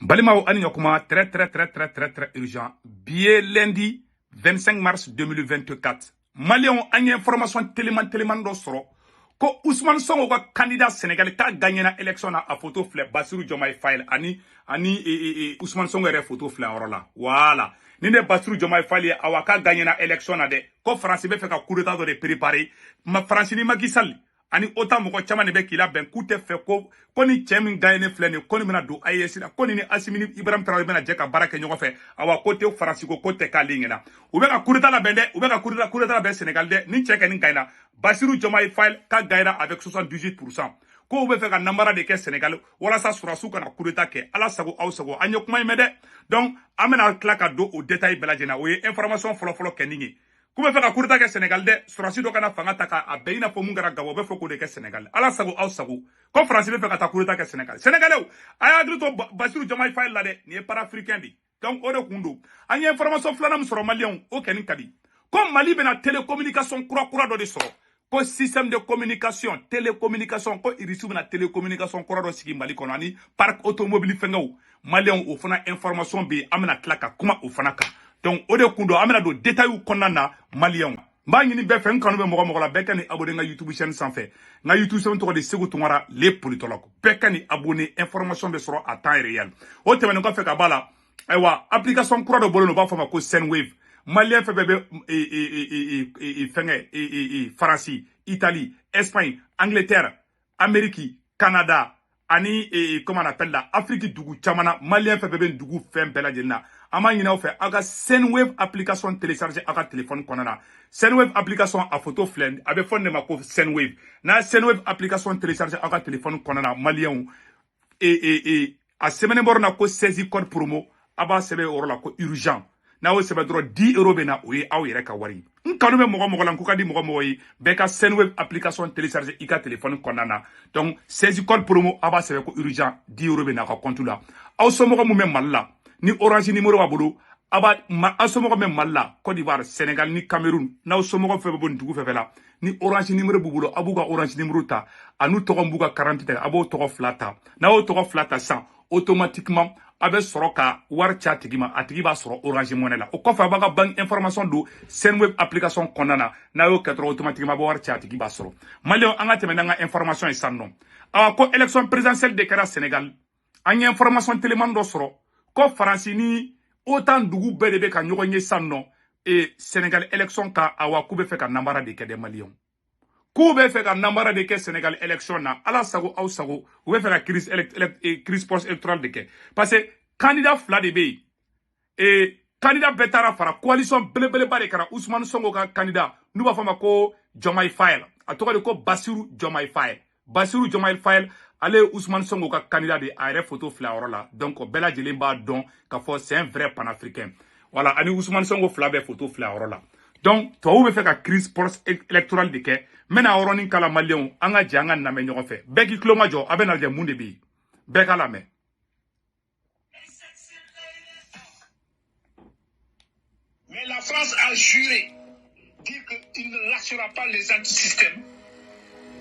Balimao Aninyokuma, très urgent. Billet lundi 25 mars 2024. Malion a une information tellement d'osro. Ko Ousmane Sonko ka candidat sénégalais ka gagné na élection na a photo fleur Bassirou Diomaye Faye ani Ousmane Sonko re photo fleur orola. Voilà. Ni ne Bassirou Diomaye Faye awa ka gagné na élection na de. Ko France be fait ka coup d'état de préparer. Ma France ni Macky Sall ani autant moko chama ne be kila ben kute fe ko ni chemin gagné fleur ko ni mena do AES na ko ni Assimi Ibrahim Traoré bena je ka baraka nyoko fe awa côté France ko côté ka lingena. Ou be ka coup d'état la bende ou be ka coup d'état la ben Sénégal de ni cheke ni gagné. Bassirou Diomaye Faye ka gagné avec 78%. Ko be fe ka nambara de ke Sénégal wala sa surasu kana coup d'état ke ala sago aw sago anyok may mede. Donc amena klaka do au détail beladjena o information folo keningi. Kuma fe ka coup d'état ke Sénégal de surasi do kana fanga taka a beina fo mungara gabo be fo ko de ke Sénégal ala sago aw sago ko France be fe ka ta coup d'état ke Sénégal Sénégalais aya agrito Bassirou Diomaye Faye la de ni para africain di donc o de kundo anya information flanam soro malien o kenin kadi comme Mali bena télécommunication kura do de soro ko système de communication télécommunication ko irisu bena télécommunication kura do sigi Mali kono ani parc automobile fengaw malien o fana information bi amena klaka kuma o fana ka donc o de kundo amena do détail u konana malien mba ñini be fen kanu be mogo la bekani abonné nga YouTube chaîne sans fait nga YouTube chaîne to de Sékou Tounkara les politologues bekani abonné information be soro à temps réel o temene ko fe ka bala aywa application kura do bolo no ba fama ko Sendwave malien fe bebe fenge France Italie Espagne Angleterre Amérique Canada ani comment on appelle là Afrique dugu chamana malien fe bebe dugu fen bela jenna ama ñina o fe aga Sendwave application télécharger aga téléphone konana Sendwave application a photo flend abe fonde ma ko Sendwave na Sendwave application télécharger aga téléphone konana malien a semaine borna ko 16 code promo aba sebe orola ko urgent na o sebe dro 10 € bena o aw yere ka wari nkanu be mogo lan ko kadi mogo yi be ka Sendwave application télécharger ika téléphone konana donc 16 code promo aba sebe ko urgent 10 € bena ka compte la aw so mogo mu me malla ni Orange numéro wabulu aba ma asomogo me malla Côte d'Ivoire Sénégal ni Cameroun na asomogo fe bon dugu fe la ni Orange numéro bubulo abuga Orange numéro ta anu togo mbuga 48 abo togo flata na o togo flata sans automatiquement abe soroka war chat gima atigi ba soro Orange Money la o kofa baga bank information do Sendwave application konana na yo katro automatiquement ba war chat giba soro malio anga temena nga information isanno awa ko élection présidentielle de Kara Sénégal anya information téléman do soro ko France ni autant dugu bede be ka nyogonye sanno et Sénégal élection ka awa kube fe ka nambara de ke de Malion kube fe ka nambara de ke Sénégal élection na ala sago aw sago kube fe ka crise post électoral de ke parce que candidat fla de be et candidat betara fara coalition bele bare kara Ousmane Sonko ka candidat nous ba fama ko Diomaye Faye a to ko Bassirou Diomaye Faye ale Ousmane Sonko ka candidat de a photo fla la donc bela jelimba don ka fo c'est un vrai panafricain voilà ani Ousmane Sonko fla be photo fla la donc to be fait ka crise post électoral de ke mena oroni kala malien anga janga na me ñogo fe beki kloma jo abena de munde bi beka la me mais la France a juré dire qu'il ne lâchera pas les antisystèmes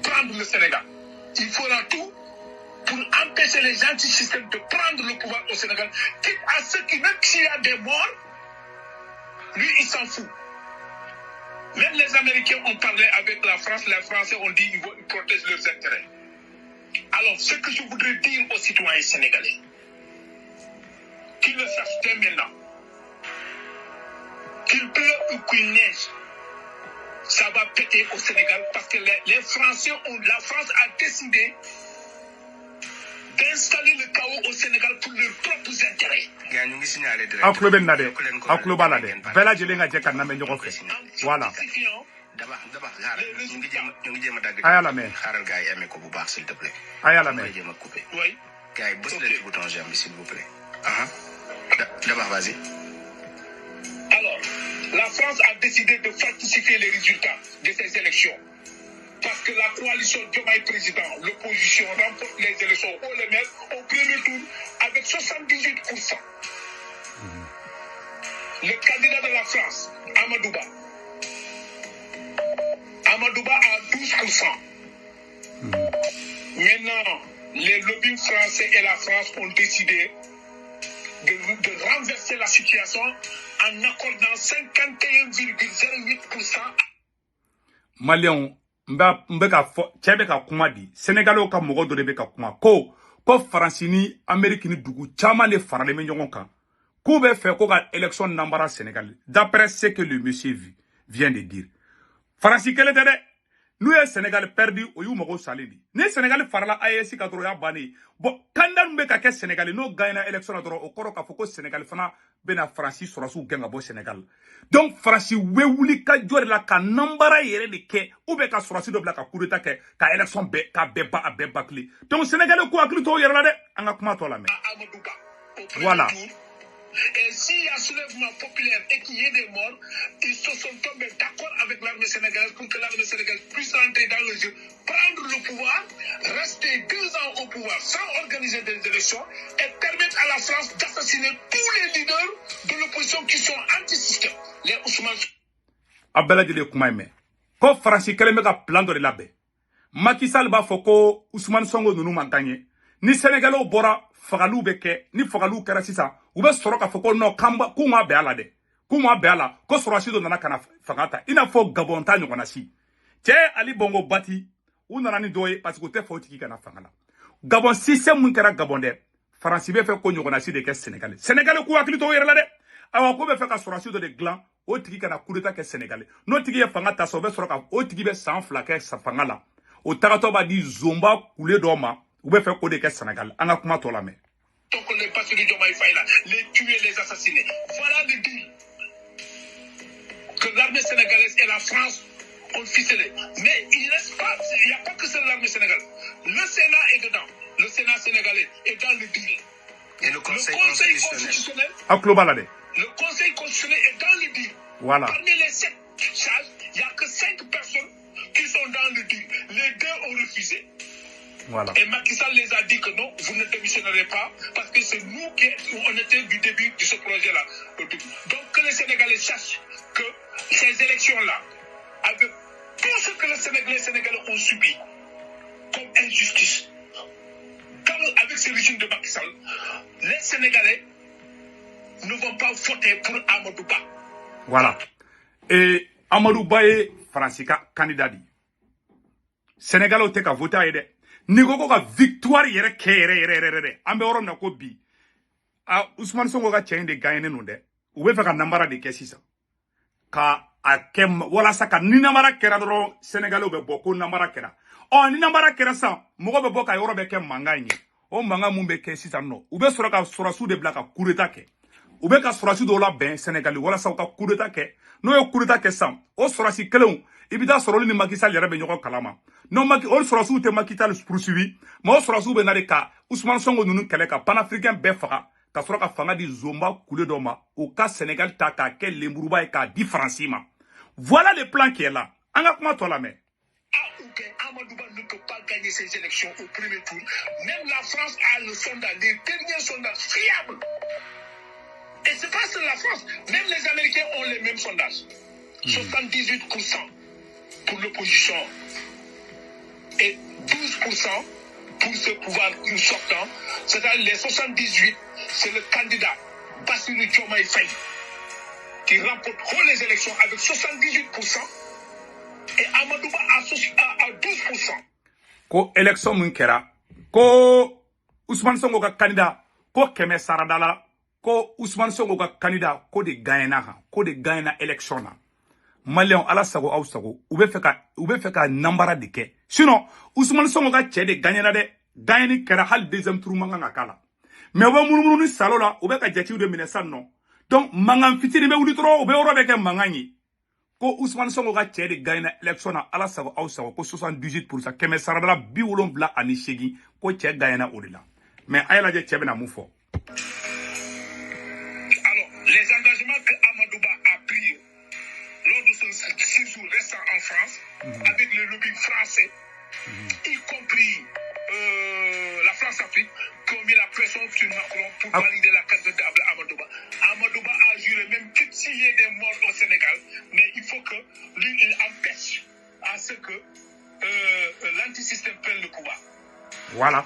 prendre le Sénégal. Il fera tout pour empêcher les antisystèmes de prendre le pouvoir au Sénégal, quitte à ce qui, même s'il y a des morts, lui, il s'en fout. Même les Américains ont parlé avec la France, les Français ont dit qu'ils protègent leurs intérêts. Alors, ce que je voudrais dire aux citoyens sénégalais, qu'ils le sachent dès maintenant, qu'il pleut ou qu'il neige, ça va péter au Sénégal parce que les Français la France a décidé d'installer le chaos au Sénégal pour leurs propres intérêts. Bela jelenga jeka na me ñogo fe voilà ayala me xaral gaay aimé ko bu baax s'il te plaît ayala me Oui. gaay boss le bouton j'aime s'il vous plaît d'abord vas-y. Alors, la France a décidé de falsifier les résultats de ces élections. Parce que la coalition Diomaye président, l'opposition remporte les élections au les maires au premier tour avec 78%. Le candidat de la France, Amadouba a 12%. Maintenant, les lobbies français et la France ont décidé de renverser la situation en accordant 51,08%. Maliens, mbeka chebe ka kuma di Sénégalais ka mogo do de be ka kuma ko France ni Amérique ni dugu chama le farale me ɲɔgɔn kan ko be fait ko ka élection nambara Sénégal d'après ce que le monsieur vient de dire. France kele tɛ dɛ n'u ye Sénégal perdu o y'u mago salen di ni Sénégal farala AES ka dɔrɔn y'a bannen bon candidat min bɛ ka kɛ Sénégal n'o gagnera élection na dɔrɔn o kɔrɔ k'a fɔ ko Sénégal fana bɛna France sɔrɔsiw gɛn ka bɔ Sénégal donc France bɛ wuli ka jɔ de la ka nambara yɛrɛ de kɛ ou bien ka sɔrɔsi dɔ bila ka coup d'état kɛ ka élection bɛɛ ka bɛɛ ba a bɛɛ bâcler donc Sénégalais ko hakili to o yɛrɛ la dɛ an ka kuma tɔ lamɛn voilà. Et s'il y a soulèvement populaire et qu'il y ait des morts, ils se sont tombés d'accord avec l'armée sénégalaise pour que l'armée sénégalaise puisse rentrer dans le jeu, prendre le pouvoir, rester 2 ans au pouvoir sans organiser des élections et permettre à la France d'assassiner tous les leaders de l'opposition qui sont anti-système. Les Ousmane. Abela jele kuma me. Ko France kele me ka plan do de labɛ. Macky Sall b'a fɔ ko Ousmane Sonko nunu ma gagné. Ni Sénégalais bɔra fagalu bɛ kɛ ni fagalu kɛra sisan u bɛ sɔrɔ ka fɔ ko non k'u ma bɛn a la dɛ k'u ma bɛn a la ko sɔrɔsi dɔ nana ka na fanga ta i n'a fɔ Gabon ta ɲɔgɔnna si cɛ Ali Bongo Bati u nana ni dɔ ye parce que u tɛ fɛ o tigi ka na fanga la Gabon système mun kɛra Gabon dɛ France bɛ fɛ ko ɲɔgɔnna si de kɛ Sénégal Sénégal k'u hakili to o yɛrɛ la dɛ awa ko bɛ fɛ ka sɔrɔsi dɔ de dilan o tigi ka na coup d'état kɛ Sénégal n'o tigi ye fanga ta sɔrɔ o bɛ sɔrɔ ka o tigi bɛ san 2 kɛ fanga la o tagatɔ b'a di Zomba kule dɔ ma ou bien faire quoi de Sénégal on a comment toi la main donc on est passé du Diomaye Faye là les tuer les assassiner voilà le deal que l'armée sénégalaise et la France ont ficelé mais il reste pas il n'y a pas que c'est l'armée sénégalaise le Sénat est dedans le Sénat sénégalais est dans le deal et le Conseil constitutionnel le Conseil constitutionnel est dans le deal voilà parmi les 7 charges il n'y a que 5 personnes qui sont dans le deal les 2 ont refusé. Voilà. Et Macky Sall les a dit que non, vous ne démissionnerez pas, parce que c'est nous qui on était du début de ce projet-là. Donc que les Sénégalais sachent que ces élections-là, avec tout ce que les Sénégalais ont subi comme injustice, avec ce régime de Macky Sall, les Sénégalais ne vont pas voter pour Amadou Ba. Voilà. Et Amadou Ba est français candidat. Sénégalais ont été voté à aider. Ni ko ka victoire yere kere ambe orom na ko bi a Ousmane Sonko ka chain de gagner no de u be fe ka nambara de kesisa ka akem wala saka ni nambara kera dro Sénégalais be boko nambara kera o ni nambara kera sa mo be boka yoro be ke manganye o manga mun be kesisa no u be soro ka surasu de blaka coup d'état ke u be ka surasu do la ben Sénégalais wala sa ka coup d'état ke no yo coup d'état ke sam o surasi kelon ibida soroli ni Macky Sall yɛrɛ bɛ ɲɔgɔn kalama non Macky ol sorasiw tɛ Macky Sall poursuivi mais o sorasiw bɛ na de ka Ousmane Sonko ninnu kɛlɛ ka panafricain bɛɛ faga ka sɔrɔ ka fanga di Zomba kule dɔ ma o ka Sénégal ta k'a kɛ lenburuba ye k'a di Faransi ma voilà le plan qui est là an ka kuma tɔ lamɛn. Amadou Ba ne peut pas gagner ces élections au premier tour même la France a le sondage les derniers sondages fiables et c'est pas seulement la France même les Américains ont les mêmes sondages 78% pour l'opposition et 12% pour ce pouvoir sortant. C'est-à-dire les 78, c'est le candidat Bassirou Diomaye Faye qui remporte les élections avec 78% et Amadou Ba à 12%. Ko élection mun kɛra ko Ousmane Sonko ka candidat ko Kɛmɛ Saradala ko Ousmane Sonko ka candidat ko de gagnera élection na. Maliens ala sago aw sago u bɛ fɛ ka nambara de kɛ sinon Ousmane Sonko ka cɛ de gagnera dɛ gagné kɛra hali deuxième tour man kan ka k'a la mais u bɛ munumunu ni salo la u bɛ ka jatiw de minɛ san nɔ donc mankan fitini bɛ wuli dɔrɔn u bɛ yɔrɔ bɛ kɛ mankan ye ko Ousmane Sonko ka cɛ de gagnera élection na ala sago aw sago ko 78% Kɛmɛ Saradala 78 ko cɛ gagnera o de la mais a ye lajɛ cɛ bɛna mun fɔ. Alors les engagements que Amadou Ba a pris lors de son séjour restant en France, avec le lobby français, y compris la France-Afrique, qui ont mis la pression sur Macron pour valider la candidature d'Amadou Ba. Amadou Ba a juré même que s'il y a des morts au Sénégal, mais il faut que lui, il empêche à ce que l'antisystème prenne le pouvoir. Voilà.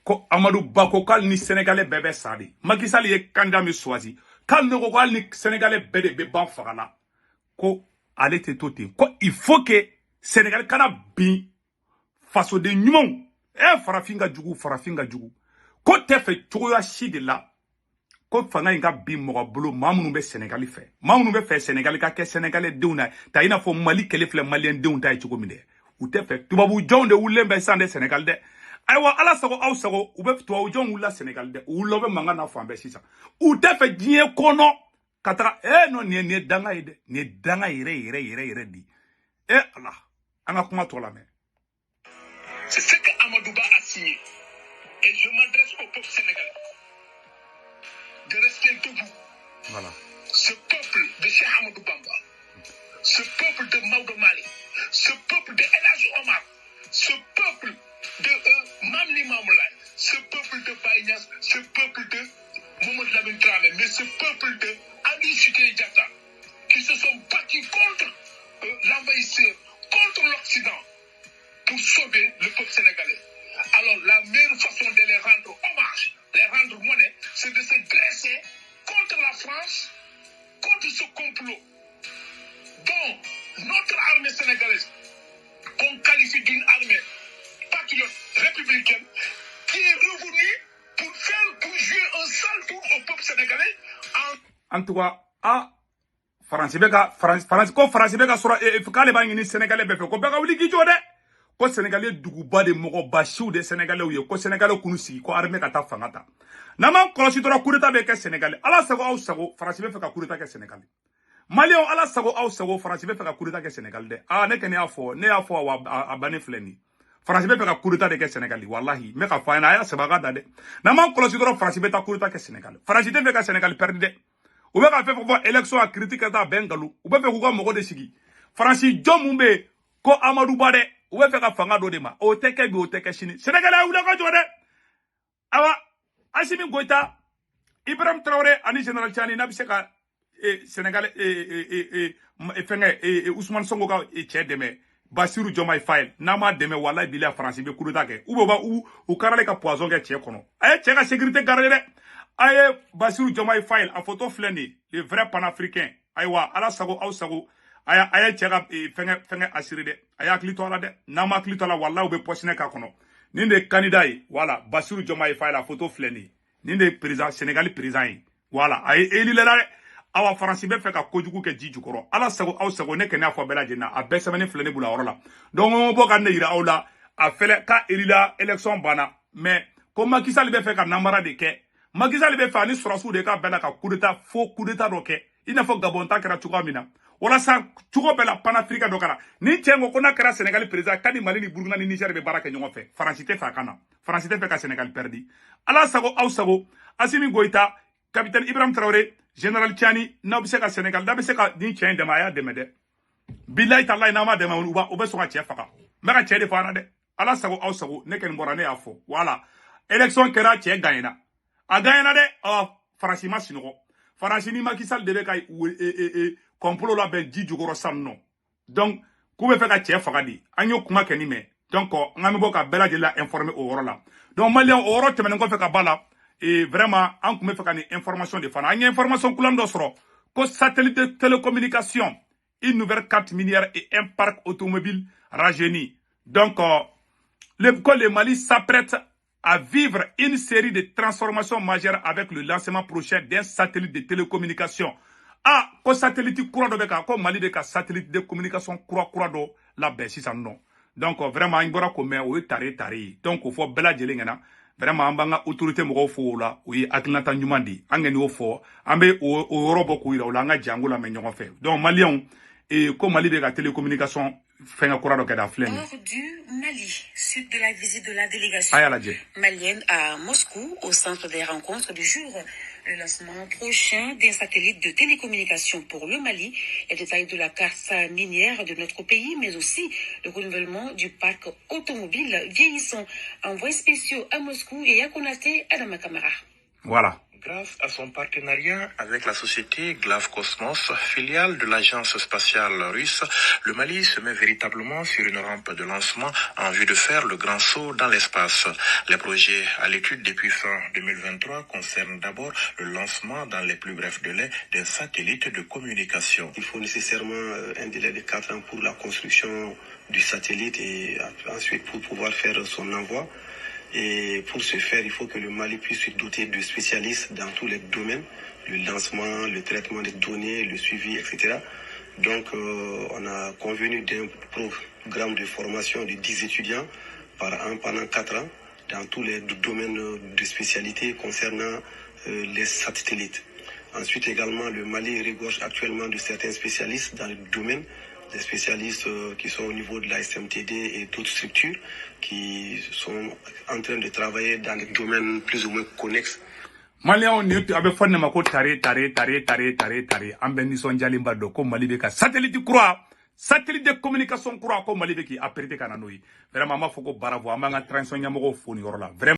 ko Amadou Bako kal ni Sénégalais bébé sadi Macky Sall ye candidat mi choisi kal ne ko kal ni Sénégalais bébé be ban fagala ko ale te to ten ko il faut que Sénégal kana bin faso de ɲumanw farafin ka jugu ko tɛ fɛ cogoya si de la ko fanga in ka bin mɔgɔ bolo maa minnu bɛ Sénégal fɛ maa minnu bɛ fɛ Sénégal ka kɛ Sénégalais denw na ta i n'a fɔ Mali kɛlɛ filɛ Malien denw ta ye cogo min dɛ u tɛ fɛ tubabu jɔnw de wulilen bɛ sisan de Sénégal dɛ ayiwa ala sago aw sago u bɛ tubabu jɔnw wulila Sénégal dɛ u wulila u bɛ mankan na fan bɛɛ sisan u tɛ fɛ diɲɛ kɔnɔ ka taga non nin ye danga ye dɛ nin ye danga yɛrɛ di ala an ka kuma tɔ lamɛn. C'est ce que Amadouba a signé. Et je m'adresse au peuple sénégalais de rester debout. Voilà. Ce peuple de Cheikh Amadou Bamba, ce peuple de Maodo Mali, ce peuple de El Hadji Omar, ce peuple de Mamli Mamoulaye, ce peuple de Baye Niass, ce peuple de Mamadou Lamine Dramé, mais ce peuple de Aline Sitoé Diatta, qui se sont battus contre l'envahisseur, contre l'Occident, pour sauver le peuple sénégalais. Alors la meilleure façon de les rendre hommage, les rendre monnaie, c'est de se dresser contre la France, contre ce complot dont notre armée sénégalaise, qu'on qualifie d'une armée patriote républicaine, qui est revenue pour jouer un sale tour au peuple sénégalais. En tout cas, France beka sura k'ale b'a ɲini Sénégalais bɛɛ fɛ ko bɛɛ ka wuli k'i jɔ dɛ ko Sénégalais duguba de mɔgɔ basiw de Sénégalais ye ko Sénégalais k'u sigi ko armée ka taa fanga ta n'an m'an kɔlɔsi dɔrɔn coup d'état bɛ kɛ Sénégalais ala sago aw sago France bɛ fɛ ka coup d'état kɛ Sénégal Maliens ala sago aw sago France bɛ fɛ ka coup d'état kɛ Sénégal dɛ ne kɔni y'a fɔ a bannen filɛ nin France bɛ fɛ ka coup d'état de kɛ Sénégal wallahi n bɛ ka fɔ a ɲɛna a y'a sɛbɛn a ka da dɛ n'an m'an kɔlɔsi dɔrɔn France bɛ taa coup d'état kɛ Sénégal France tɛ fɛ ka Sénégal perdre dɛ u bɛ ka fɛn fɔ élection a critique ka taa bɛn nkalon u bɛ fɛ k'u ka mɔgɔ de sigi France jɔn mun bɛ ko Amadou Ba dɛ u bɛ fɛ ka fanga dɔ de ma o tɛ kɛ bi o tɛ kɛ sini Sénégalais wuli ka jɔ dɛ awa Assimi Goïta Ibrahim Traoré ani Général Tiani n'a bɛ se ka Sénégalais fɛngɛ Ousmane Sonko ka cɛ dɛmɛ Bassirou Diomaye Faye n'a ma dɛmɛ wallahi bilahi France bɛ coup d'état kɛ u karale ka poison kɛ cɛ kɔnɔ a ye cɛ ka sécurité garder dɛ aye Bassirou Diomaye Faye a photo filɛ nin le vrai panafricain ayiwa ala sago aw sago aye cɛ ka fɛngɛ assuré dɛ a y'a hakili to a la dɛ n'a ma hakili to a la wallahi u bɛ pɔsinɛ k'a kɔnɔ nin de ye candidat ye voilà Bassirou Diomaye Faye la photo filɛ nin nin de ye président Sénégal président ye voilà a ye élu la dɛ awa France bɛ fɛ ka kojugu kɛ ji jukɔrɔ ala sago aw sago ne kɛnɛ y'a fɔ bɛɛ lajɛlen na a bɛɛ sɛbɛnnen filɛ ne bolo a yɔrɔ la donc n bɔ ka ne yira aw la a fɛlɛ ka élu la élection banna mais ko Macky Sall bɛ fɛ ka namara de kɛ Macky Sall bɛ fɛ ani sɔrɔsiw de ka bɛɛ la ka coup d'état faux coup d'état dɔ kɛ i n'a fɔ Gabon ta kɛra cogoya min na walasa cogo bɛɛ la panafricain dɔ kɛra ni cɛ ko n'a kɛra Sénégal président k'a ni Mali ni Burkina ni Niger bɛ baara kɛ ɲɔgɔn fɛ France tɛ fɛ a ka na France tɛ fɛ ka Sénégal perdi ala sago aw sago Assimi Goïta capitaine Ibrahim Traoré Général Tiani n'a bɛ se ka Sénégal n'a bɛ se ka ni cɛ in dɛmɛ a y'a dɛmɛ dɛ bilahi talahi n'a ma dɛmɛ u bɛ sɔn ka cɛ faga n bɛ ka cɛ de fɔ an na dɛ ala sago aw sago ne kɔni bɔra ne y'a fɔ voilà élection kɛra cɛ gagnera a gagnera dɛ France ma sinɔgɔ France ni Macky Sall de bɛ ka complot labɛn ji jukɔrɔ san nɔ donc k'u bɛ fɛ ka cɛ faga de an y'o kuma kɛ nin mɛn donc an ka bɛ bɔ ka bɛɛ lajɛlen informer o yɔrɔ la donc Maliens o yɔrɔ tɛmɛnen kɔfɛ ka ba la vraiment an tun bɛ fɛ ka nin information de fana an ye information kulan dɔ sɔrɔ ko satellite de télécommunication une nouvelle carte minière et un parc automobile rajeuni donc le Mali s'apprête à vivre une série de transformations majeures avec le lancement prochain d'un satellite de télécommunication. Ko satellite kura dɔ bɛ ka ko Mali de ka satellite de communication kura dɔ labɛn sisan nɔ. Donc vraiment an bɔra ko mɛn o ye tare ye. Donc o fɔ bɛɛ lajɛlen ɲɛna vraiment an b'an ka autorité mɔgɔw fo o la o ye hakilinata ɲuman de ye. An kɔni y'o fɔ an bɛ o yɔrɔ bɔ k'o yira o la an ka jango lamɛn ɲɔgɔn fɛ. Donc Maliens ko Mali bɛ ka télécommunication fɛngɛ kura dɔ kɛ da filɛ nin. Hors du Mali, suite de la visite de la délégation malienne à Moscou, au centre des rencontres du jour, le lancement prochain d'un satellite de télécommunication pour le Mali, les détails de la carte minière de notre pays, mais aussi le renouvellement du parc automobile vieillissant. Envoyés spéciaux à Moscou et à Konaté, Adama Kamara. Voilà. Grâce à son partenariat avec la société Glavkosmos, filiale de l'agence spatiale russe, le Mali se met véritablement sur une rampe de lancement en vue de faire le grand saut dans l'espace. Les projets à l'étude depuis fin 2023 concernent d'abord le lancement dans les plus brefs délais d'un satellite de communication. Il faut nécessairement un délai de 4 ans pour la construction du satellite et ensuite pour pouvoir faire son envoi. Et pour ce faire, il faut que le Mali puisse se doter de spécialistes dans tous les domaines, le lancement, le traitement des données, le suivi, etc. Donc, on a convenu d'un programme de formation de 10 étudiants par an pendant 4 ans dans tous les domaines de spécialité concernant les satellites. Ensuite également, le Mali regorge actuellement de certains spécialistes dans le domaine, des spécialistes qui sont au niveau de la SMTD et d'autres structures qui sont en train de travailler dans des domaines plus ou moins connexes. Malien on est avec fond ma ko tare ambe ni son jali mbado ko Mali be ka satellite croix satellite de communication croix ko Mali be ki aperité kana noyi vraiment ma foko baravo amanga transition nyamoko foni yoro la vraiment